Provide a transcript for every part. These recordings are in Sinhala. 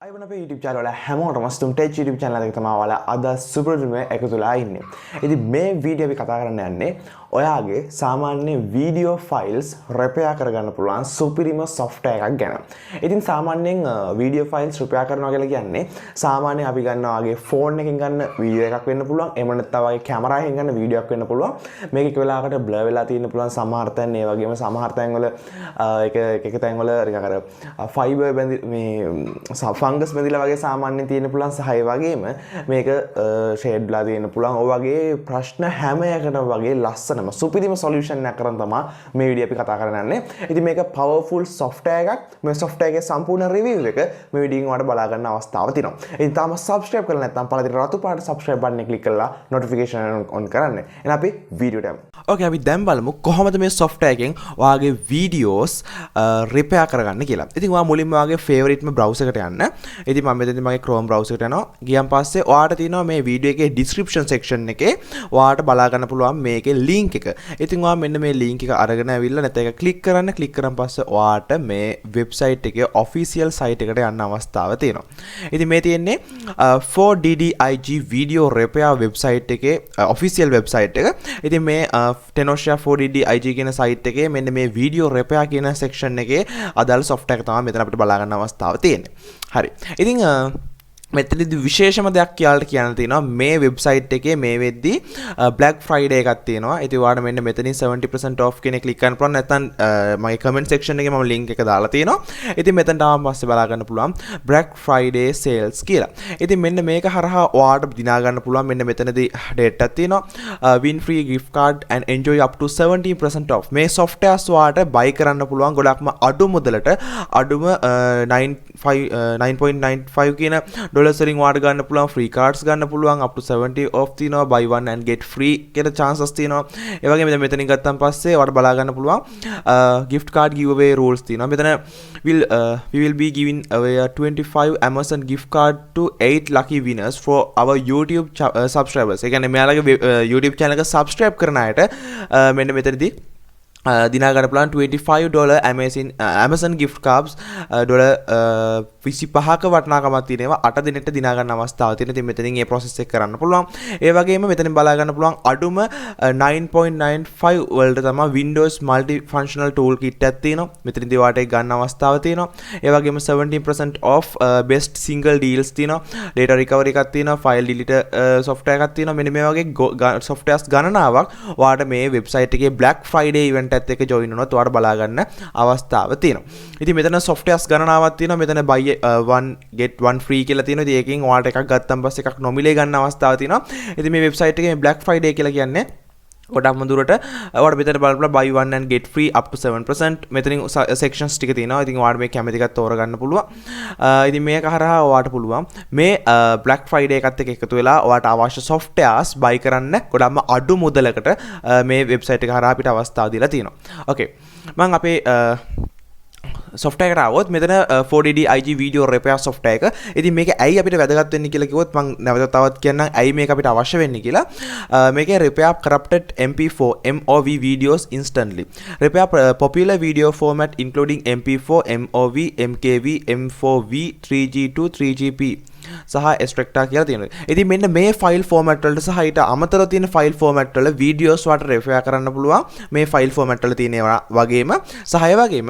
අයිබන අපේ YouTube channel වල හැමෝටම sithumtech YouTube channel එක තමයි ඔයාලා අද සුපුරුදුම එකතුලා ඉන්නේ. ඉතින් මේ වීඩියෝ අපි කතා කරන්න යන්නේ ඔයාගේ සාමාන්‍ය වීඩියෝ ෆයිල්ස් repair කරගන්න පුළුවන් සුපිරිම software එකක් ගැන. ඉතින් සාමාන්‍යයෙන් වීඩියෝ ෆයිල්ස් repair කරනවා කියලා කියන්නේ සාමාන්‍යයෙන් අපි ගන්නවා වගේ ෆෝන් එකකින් ගන්න වීඩියෝ එකක් වෙන්න පුළුවන්. එහෙම නැත්නම් වගේ කැමරා එකකින් ගන්න වීඩියෝ එකක් වෙන්න පුළුවන්. මේක එක වෙලාවකට blur වෙලා තියෙන්න පුළුවන් සමහර තැන් ඒ වගේම සමහර තැන් වල එක තැන් වල නිකන් අර ෆයිබර් බැඳි මේ ෆංගස් බැඳිලා වගේ සාමාන්‍යයෙන් තියෙන පුළුවන් සහ ඒ වගේම මේක ෂේඩ්ලා තියෙන පුළුවන්. ඔය වගේ ප්‍රශ්න හැම එකටම වගේ ලස්සනම සුපිරිම සොලියුෂන් එකක් කරන් තමයි මේ වීඩියෝ අපි කතා කරන්න යන්නේ. ඉතින් මේක පවර්ෆුල් software එකක්. මේ software එකේ සම්පූර්ණ රිවිව් එක මේ වීඩියෝෙන් ඔයාලට බලා ගන්න අවස්ථාව තියෙනවා. ඉතින් තාම subscribe කරලා නැත්නම් පළදින රතු පාට subscribe button එක click කරලා notification on කරන්න. එහෙනම් අපි වීඩියෝට යමු. Okay, අපි දැන් බලමු කොහොමද මේ software එකෙන් ඔයාගේ videos repair කරගන්න කියලා. ඉතින් ඔයා මුලින්ම ඔයාගේ favorite browser එකට යන්න. ඉතින් මම මෙතනදී මගේ Chrome browser එකට යනවා. ගියන් පස්සේ ඔයාට තියෙනවා මේ වීඩියෝ එකේ description section එකේ ඔයාට බලා ගන්න පුළුවන් මේකේ link එක. ඉතින් ඔයා මෙන්න මේ link එක අරගෙන ඇවිල්ලා නැත්නම් ඒක click කරන්න. click කරන් පස්සේ ඔයාට මේ website එකේ official site එකට යන්න අවස්ථාව තියෙනවා. ඉතින් මේ තියෙන්නේ 4DDIG video repair website එකේ official website එක. ඉතින් මේ Tenosha 4DDIG කියන site එකේ මෙන්න මේ video repair කියන section එකේ අදාළ software එක තමයි මෙතන අපිට බලා ගන්න අවස්ථාව තියෙන්නේ. හරි. ඉතින් මෙතනදී විශේෂම දෙයක් කියලා කියන්න තියෙනවා මේ වෙබ්සයිට් එකේ මේ වෙද්දී Black Friday එකක් තියෙනවා. ඉතින් ඔයාලට මෙන්න මෙතනින් 70% off කියන එක ක්ලික් කරන්න පුළුවන්. නැත්නම් මගේ comment section එකේ මම link එක දාලා තියෙනවා. ඉතින් මෙතනට ආවම පස්සේ බලා ගන්න පුළුවන් Black Friday sales කියලා. ඉතින් මෙන්න මේක හරහා ඔයාලට දිනා ගන්න පුළුවන් මෙන්න මෙතනදී date එකක් තියෙනවා. Win free gift card and enjoy up to 17% off. මේ softwares ඔයාලට buy කරන්න පුළුවන් ගොඩක්ම අඩු මුදලට අඩුම 9.95 කියන ඩොලර්ස් වලින් වාට ගන්න පුළුවන් free cards ගන්න පුළුවන් up to 70 off තියෙනවා buy one and get free කියලා chances තියෙනවා. ඒ වගේම දැන් මෙතනින් ගත්තන් පස්සේ වාට බලා ගන්න පුළුවන් gift card giveaway rules තියෙනවා. මෙතන we will be giving away a 25 Amazon gift card to 8 lucky winners for our YouTube subscribers. ඒ කියන්නේ මෙයාලගේ YouTube channel එක subscribe කරන අයට මෙන්න මෙතනදී දිනා ගන්න පුළුවන් $25 Amazon gift cards $25ක වටිනාකමක් තියෙනවා 8 දිනකට දිනා ගන්න අවස්ථාවක් තියෙනවා. ඉතින් මෙතනින් මේ process එක කරන්න පුළුවන්. ඒ වගේම මෙතනින් බලා ගන්න පුළුවන් අඩුම 9.95 වලට තමයි Windows multi functional tool kit එකක් තියෙනවා. මෙතනදී ඔයාලට ඒක ගන්න අවස්ථාව තියෙනවා. ඒ වගේම 17% off best single deals තියෙනවා. data recovery එකක් තියෙනවා. file delete software එකක් තියෙනවා. මෙන්න මේ වගේ softwares ගණනාවක් ඔයාලට මේ website එකේ Black Friday event එකත් එක්ක join වුණොත් ඔයාලට බලා ගන්න අවස්ථාව තියෙනවා. ඉතින් මෙතන softwares ගණනාවක් තියෙනවා. මෙතන buy one get one free කියලා තියෙනවා. ඉතින් ඒකෙන් ඔයාලට එකක් ගත්තන් පස්සේ එකක් නොමිලේ ගන්න අවස්ථාව තියෙනවා. ඉතින් මේ වෙබ්සයිට් එකේ Black Friday කියලා කියන්නේ ගොඩක්ම දුරට ඔයාලට මෙතන බලන්න buy one and get free up to 7%. මෙතනින් sections ටික තියෙනවා. ඉතින් ඔයාලට මේ කැමති එකක් තෝරගන්න පුළුවන්. ඉතින් මේක හරහා ඔයාලට පුළුවන් මේ Black Friday එකත් එක්ක එකතු වෙලා ඔයාලට අවශ්‍ය softwares buy කරන්න ගොඩක්ම අඩු මුදලකට මේ website එක හරහා අපිට අවස්ථාව දීලා තියෙනවා. Okay. මම අපේ software එකට આવොත් මෙතන 4DDIG video repair software එක. ඉතින් මේක ඇයි අපිට වැදගත් වෙන්නේ කියලා කිව්වොත් මම නැවත තවත් කියන්නම් ඇයි මේක අපිට අවශ්‍ය වෙන්නේ කියලා. මේකේ repair corrupted MP4 MOV videos instantly. Repair popular video format including MP4, MOV, MKV, M4V, 3G2, 3GP සහ extractor කියලා තියෙනවා. ඉතින් මෙන්න මේ file format වලට සහ ඊට අමතරව තියෙන file format වල videos වලට repair කරන්න පුළුවන් මේ file format වල තියෙන වගේම සහ ඒ වගේම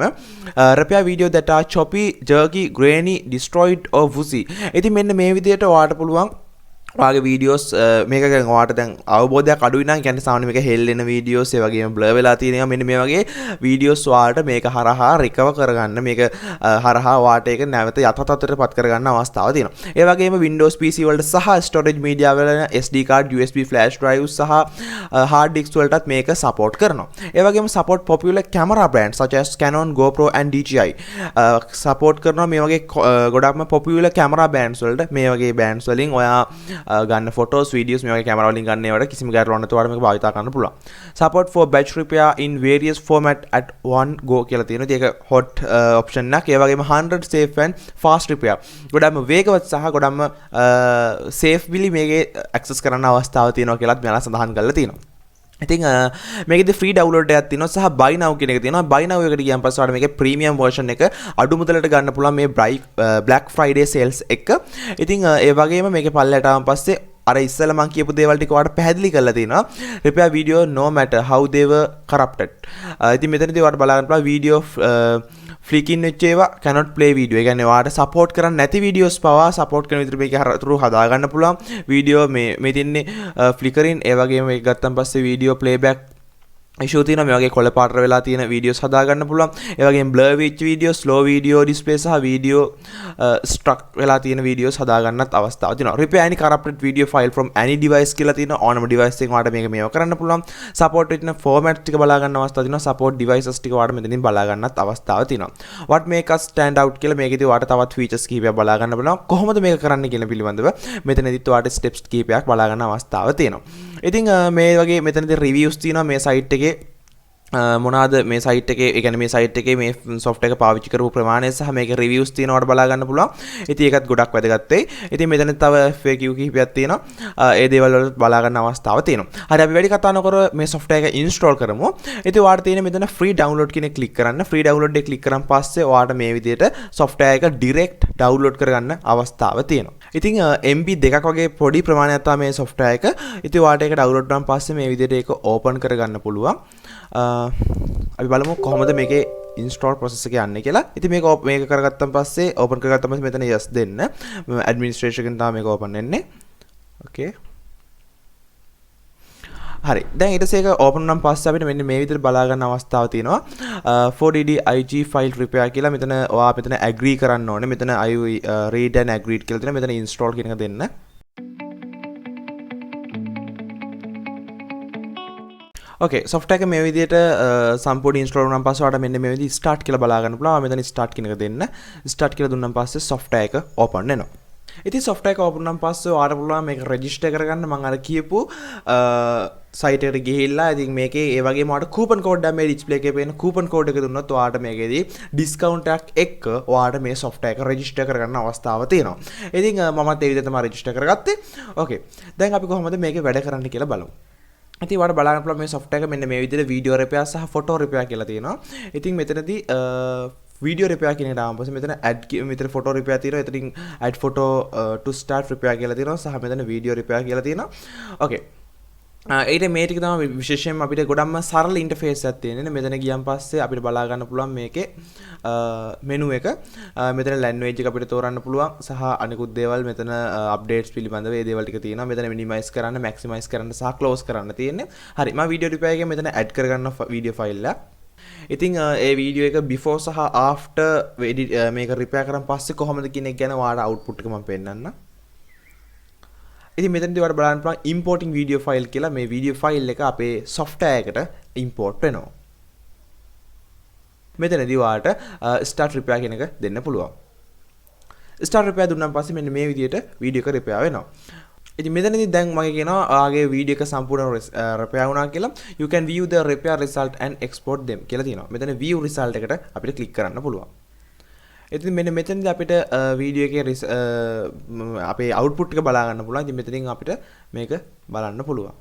repair video that are choppy, jerky, grainy, destroyed or woozy. ඉතින් මෙන්න මේ විදිහට ඔයාලට පුළුවන් ඔයාගේ වීඩියෝස් මේක ගැන ඔයාලට දැන් අවබෝධයක් අඩුයි නම් කියන්නේ සාමාන්‍ය මේක හෙල්ලෙන වීඩියෝස් ඒ වගේම බ්ලර් වෙලා තියෙනවා. මෙන්න මේ වගේ වීඩියෝස් ඔයාලට මේක හරහා රිකවර් කරගන්න මේක හරහා ඔයාලට ඒක නැවත යථා තත්ත්වයට පත් කරගන්න අවස්ථාව තියෙනවා. ඒ වගේම Windows PC වලට සහ storage media වල SD card, USB flash drives සහ hard disks වලටත් මේක support කරනවා. ඒ වගේම support popular camera brands such as Canon, GoPro and DJI support කරනවා මේ වගේ ගොඩක්ම popular camera brands වලට මේ වගේ brands වලින් ඔයා ගන්න photos videos මේ වගේ camera වලින් ගන්න ඒවට කිසිම ගැටලුවක් නැතුව ඔයාලා මේක භාවිත කරන්න පුළුවන්. Support for batch repair in various format at one go කියලා තියෙනවා. ඉතින් ඒක hot option එකක්. ඒ වගේම 100 safe and fast repair. ගොඩක්ම වේගවත් සහ ගොඩක්ම safe විලි මේකේ access කරන්න අවස්ථාව තියෙනවා කියලාත් මෙයාලා සඳහන් කරලා තියෙනවා. ඉතින් මේකෙදි ෆ්‍රී ඩවුන්ලෝඩ් එකක් තියෙනවා සහ buy now කියන එක තියෙනවා. buy now එකට ගියන් පස්සේ ඔයාලට මේකේ ප්‍රීමියම් version එක අඩු මුදලට ගන්න පුළුවන් මේ Black Friday sales එක. ඉතින් ඒ වගේම මේකේ පල්ලයට ආවන් පස්සේ අර ඉස්සෙල්ලා මම කියපු දේවල් ටික ඔයාලට පැහැදිලි කරලා තියෙනවා. repair video no matter how they were corrupted. ඉතින් මෙතනදී ඔයාලට බලා ගන්න පුළුවන් video flicking වෙච්ච ඒවා cannot play video. ඒ කියන්නේ ඔයාලට support කරන්නේ නැති videos පවා support කරන විදිහට මේක හතුරු හදා ගන්න පුළුවන්. video මේ තින්නේ flickering ඒ වගේම මේක ගත්තන් පස්සේ video playback issue තියෙනවා. මේ වගේ කොළ පාට වෙලා තියෙන videos හදා ගන්න පුළුවන්. ඒ වගේම blur වෙච්ච videos, slow video display සහ video struck වෙලා තියෙන videos හදා ගන්නත් අවස්ථාවක් තියෙනවා. repair any corrupted video file from any device කියලා තියෙනවා. ඕනම device එකකින් ඔයාලට මේව කරන්න පුළුවන්. support වෙන formats ටික බලා ගන්න අවස්ථාවක් තියෙනවා. support devices ටික ඔයාලට මෙතනින් බලා ගන්නත් අවස්ථාවක් තියෙනවා. what make us stand out කියලා මේකෙදි ඔයාලට තවත් features කිහිපයක් බලා ගන්න බලනවා. කොහොමද මේක කරන්න කියන පිළිබඳව මෙතනදිත් ඔයාලට steps කිහිපයක් බලා ගන්න අවස්ථාවක් තියෙනවා. ඉතින් මේ වගේ මෙතනදී reviews තියෙනවා මේ site එකේ මොනවාද මේ සයිට් එකේ ඒ කියන්නේ මේ සයිට් එකේ මේ software එක පාවිච්චි කරපු ප්‍රමාණය සහ මේකේ reviews තියෙනවට බලා ගන්න පුළුවන්. ඉතින් ඒකත් ගොඩක් වැදගත් වෙයි. ඉතින් මෙතන තව FAQ කිහිපයක් තියෙනවා. ඒ දේවල් වලට බලා ගන්න අවස්ථාව තියෙනවා. හරි අපි වැඩි කතා නොකර මේ software එක install කරමු. ඉතින් ඔයාලට තියෙන මෙතන free download කියන එක click කරන්න. free download එක click කරන් පස්සේ ඔයාලට මේ විදිහට software එක direct download කරගන්න අවස්ථාව තියෙනවා. ඉතින් MB දෙකක් වගේ පොඩි ප්‍රමාණයක් තමයි මේ software එක. ඉතින් ඔයාලට ඒක download කරන් පස්සේ මේ විදිහට ඒක open කරගන්න පුළුවන්. අපි බලමු කොහොමද මේකේ install process එක යන්නේ කියලා. ඉතින් මේක කරගත්තන් පස්සේ open කරගත්තන් පස්සේ මෙතන yes දෙන්න. administration එකෙන් තමයි මේක open වෙන්නේ. okay. හරි. දැන් ඊට පස්සේ ඒක open වුණාන් පස්සේ අපිට මෙන්න මේ විදිහට බලා ගන්න අවස්ථාව තියෙනවා. 4dd IG file repair කියලා මෙතන ඔයා මෙතන agree කරන්න ඕනේ. මෙතන I read and agreed කියලා තියෙනවා. මෙතන install කියන එක දෙන්න. Okay, software එක මේ විදිහට සම්පූර්ණ install වුණාන් පස්සේ ඔයාලට මෙන්න මේ විදිහට start කියලා බලා ගන්න පුළුවන්. මෙතන start කියන එක දෙන්න. start කියලා දුන්නාන් පස්සේ software එක open වෙනවා. ඉතින් software එක open වුණාන් පස්සේ ඔයාලට පුළුවන් මේක register කරගන්න. මම අර කියපු site එකට ගිහිල්ලා ඉතින් මේකේ ඒ වගේම ඔයාලට coupon code එකක් මේ display එකේ පේන coupon code එක දුන්නොත් ඔයාලට මේකේදී discount එකක් එක්ක ඔයාලට මේ software එක register කරගන්න අවස්ථාව තියෙනවා. ඉතින් මමත් ඒ විදිහට තමයි register කරගත්තේ. okay. දැන් අපි කොහොමද මේකේ වැඩ කරන්න කියලා බලමු. ඉතින් ඔයාලට බලන්න පුළුවන් මේ software එක මෙන්න මේ විදිහට video repair සහ photo repair කියලා තියෙනවා. ඉතින් මෙතනදී video repair කියන එකට ආවම පස්සේ මෙතන add මෙතන photo repair තියෙනවා. එතනින් add photo to start repair කියලා තියෙනවා සහ මෙතන video repair කියලා තියෙනවා. okay. ඊට මේ ටික තමයි විශේෂයෙන්ම අපිට ගොඩක්ම සරල ඉන්ටර්ෆේස් එකක් තියෙන්නේ. මෙතන ගියන් පස්සේ අපිට බලා ගන්න පුළුවන් මේකේ මෙනු එක. මෙතන ලැන්ග්වේජ් එක අපිට තෝරන්න පුළුවන් සහ අනිකුත් දේවල් මෙතන අප්ඩේට්ස් පිළිබඳව ඒ දේවල් ටික තියෙනවා. මෙතන මිනිමයිස් කරන්න, මැක්සිමයිස් කරන්න සහ ක්ලෝස් කරන්න තියෙන්නේ. හරි මම වීඩියෝ රිපෙයාර් එකේ මෙතන ඇඩ් කරගන්න වීඩියෝ ෆයිල් එක. ඉතින් ඒ වීඩියෝ එක before සහ after මේක රිපෙයාර් කරන් පස්සේ කොහොමද කියන එක ගැන ඔයාලට output එක මම පෙන්නන්නම්. ඉතින් මෙතනදී ඔයාලට බලන්න පුළුවන් importing video file කියලා මේ video file එක අපේ software එකට import වෙනවා. මෙතනදී ඔයාලට start repair කියන එක දෙන්න පුළුවන්. start repair දුන්නාන් පස්සේ මෙන්න මේ විදිහට video එක repair වෙනවා. ඉතින් මෙතනදී දැන් මගේ කියනවා ඔයාගේ video එක සම්පූර්ණ repair වුණා කියලා. You can view the repair result and export them කියලා තියෙනවා. මෙතන view result එකට අපිට click කරන්න පුළුවන්. ඉතින් මෙන්න මෙතනදී අපිට වීඩියෝ එකේ අපේ output එක බලා ගන්න පුළුවන්. ඉතින් මෙතනින් අපිට මේක බලන්න පුළුවන්.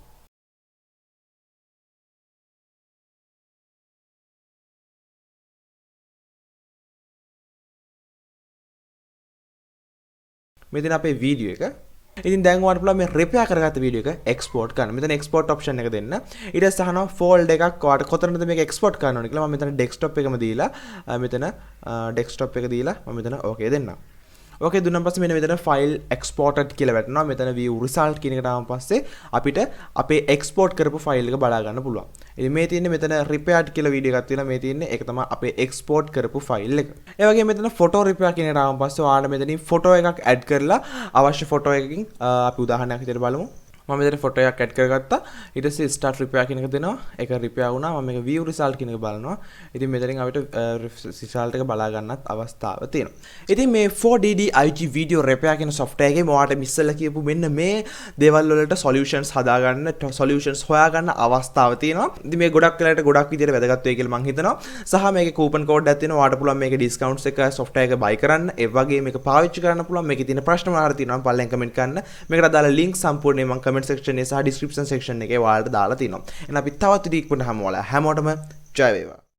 මෙතන අපේ වීඩියෝ එක. ඉතින් දැන් ඔයාලට පුළුවන් මේ repair කරගත්ත වීඩියෝ එක export කරන්න. මෙතන export option එක දෙන්න. ඊට පස්සේ අහනවා folder එකක් ඔයාලට කොතනද මේක export කරන්න ඕනේ කියලා. මම මෙතන desktop එකම දීලා මෙතන desktop එක දීලා මම මෙතන okay දෙන්නම්. okay දුන්නාන් පස්සේ මෙන්න මෙතන file exported කියලා වැටෙනවා. මෙතන view result කියන එකට ආවම පස්සේ අපිට අපේ export කරපු file එක බලා ගන්න පුළුවන්. ඉතින් මේ තියෙන්නේ මෙතන repaired කියලා වීඩියෝ එකක් තියෙනවා. මේ තියෙන්නේ ඒක තමයි අපේ export කරපු file එක. ඒ වගේම මෙතන photo repair කියන එකට ආවම පස්සේ ඔයාලට මෙතනින් photo එකක් add කරලා අවශ්‍ය photo එකකින් අපි උදාහරණයක් විදිහට බලමු. මම මෙතන photo එකක් add කරගත්තා. ඊට පස්සේ start repair කියන එක දෙනවා. ඒක repair වුණා. මම මේක view result කියන එක බලනවා. ඉතින් මෙතනින් අපිට result එක බලා ගන්නත් අවස්ථාව තියෙනවා. ඉතින් මේ 4dd IG video repair කියන software එකේ මොකට මිස්සලා කියපු මෙන්න මේ දේවල් වලට solutions හදාගන්න, solutions හොයාගන්න අවස්ථාව තියෙනවා. ඉතින් මේ ගොඩක් වෙලාවට ගොඩක් විදිහට වැදගත් වෙයි කියලා මම හිතනවා. සහ මේකේ coupon code එකක් තියෙනවා. ඔයාලට පුළුවන් මේකේ discounts එක software එක buy කරන්න. ඒ වගේම මේක පාවිච්චි කරන්න පුළුවන්. මේකේ තියෙන ප්‍රශ්න මොනවා හරි තියෙනවා නම් පල්ලෙන් comment කරන්න. මේකට අදාළ link සම්පූර්ණයෙන් මම comment section එකේ සහ description section එකේ ඔයාලට දාලා තියෙනවා. එහෙනම් අපි තවත් විදිහකට හමුවලා හැමෝටම ජය වේවා.